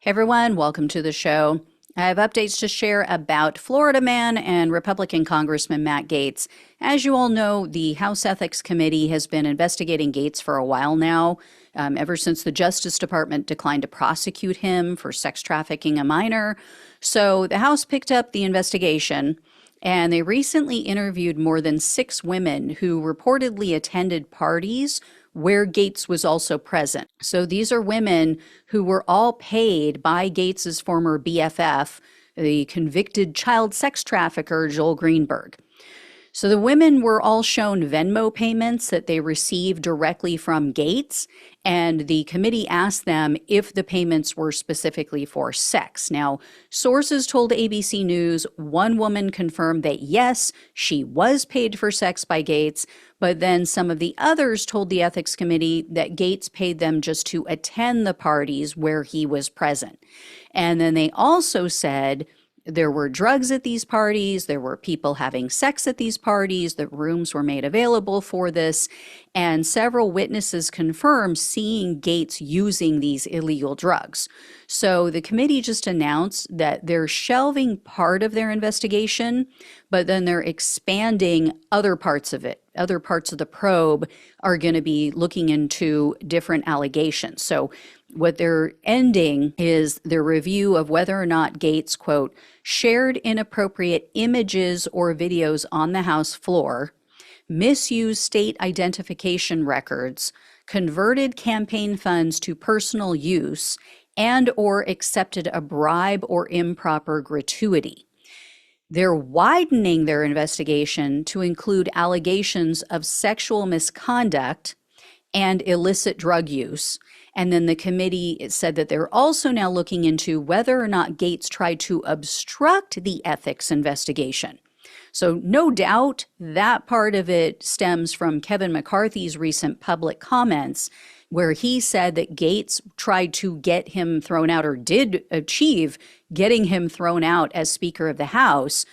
Hey everyone, welcome to the show. I have updates to share about Florida man and Republican Congressman Matt Gaetz. As you all know, the House Ethics Committee has been investigating Gaetz for a while now, ever since the Justice Department declined to prosecute him for sex trafficking a minor. So the House picked up the investigation, and they recently interviewed more than 6 women who reportedly attended parties where Gaetz was also present. So these are women who were all paid by Gaetz's former BFF, the convicted child sex trafficker Joel Greenberg. So the women were all shown Venmo payments that they received directly from Gaetz, and the committee asked them if the payments were specifically for sex. Now, sources told ABC News one woman confirmed that yes, she was paid for sex by Gaetz, but then some of the others told the ethics committee that Gaetz paid them just to attend the parties where he was present. And then they also said there were drugs at these parties, there were people having sex at these parties, that rooms were made available for this, and several witnesses confirmed seeing Gaetz using these illegal drugs. So the committee just announced that they're shelving part of their investigation, but then they're expanding other parts of it. Other parts of the probe are going to be looking into different allegations. So what they're ending is their review of whether or not Gaetz, quote, shared inappropriate images or videos on the House floor, misused state identification records, converted campaign funds to personal use, and or accepted a bribe or improper gratuity. They're widening their investigation to include allegations of sexual misconduct and illicit drug use. And then the committee said that they're also now looking into whether or not Gaetz tried to obstruct the ethics investigation. So no doubt that part of it stems from Kevin McCarthy's recent public comments, where he said that Gaetz tried to get him thrown out, or did achieve getting him thrown out as Speaker of the House,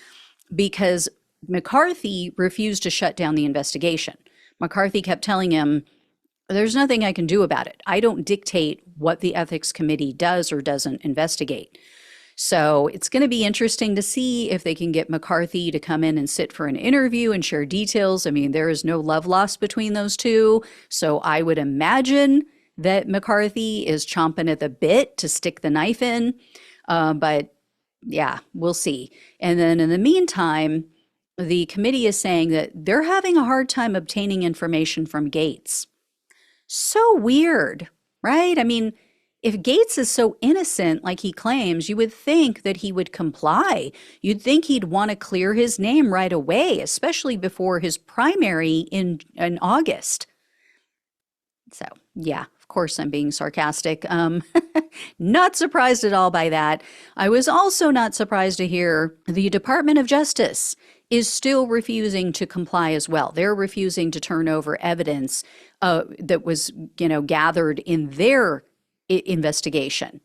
because McCarthy refused to shut down the investigation. McCarthy kept telling him, there's nothing I can do about it. I don't dictate what the ethics committee does or doesn't investigate. So it's going to be interesting to see if they can get McCarthy to come in and sit for an interview and share details. I mean, there is no love lost between those two. So I would imagine that McCarthy is chomping at the bit to stick the knife in. But yeah, we'll see. And then in the meantime, the committee is saying that they're having a hard time obtaining information from Gaetz. So weird, right? I mean, if Gaetz is so innocent like he claims, you would think that he would comply. You'd think he'd want to clear his name right away, especially before his primary in August. So, yeah, of course I'm being sarcastic. Not surprised at all by that. I was also not surprised to hear the Department of Justice is still refusing to comply as well. They're refusing to turn over evidence that was, gathered in their investigation.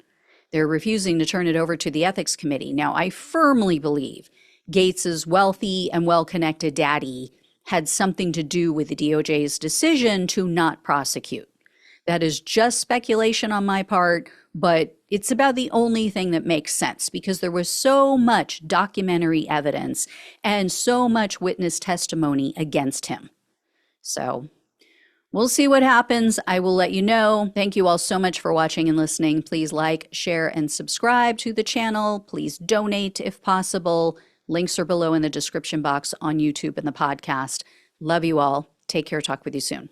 They're refusing to turn it over to the ethics committee. Now, I firmly believe Gaetz's wealthy and well-connected daddy had something to do with the DOJ's decision to not prosecute. That is just speculation on my part, but it's about the only thing that makes sense, because there was so much documentary evidence and so much witness testimony against him. So we'll see what happens. I will let you know. Thank you all so much for watching and listening. Please like, share, and subscribe to the channel. Please donate if possible. Links are below in the description box on YouTube and the podcast. Love you all. Take care. Talk with you soon.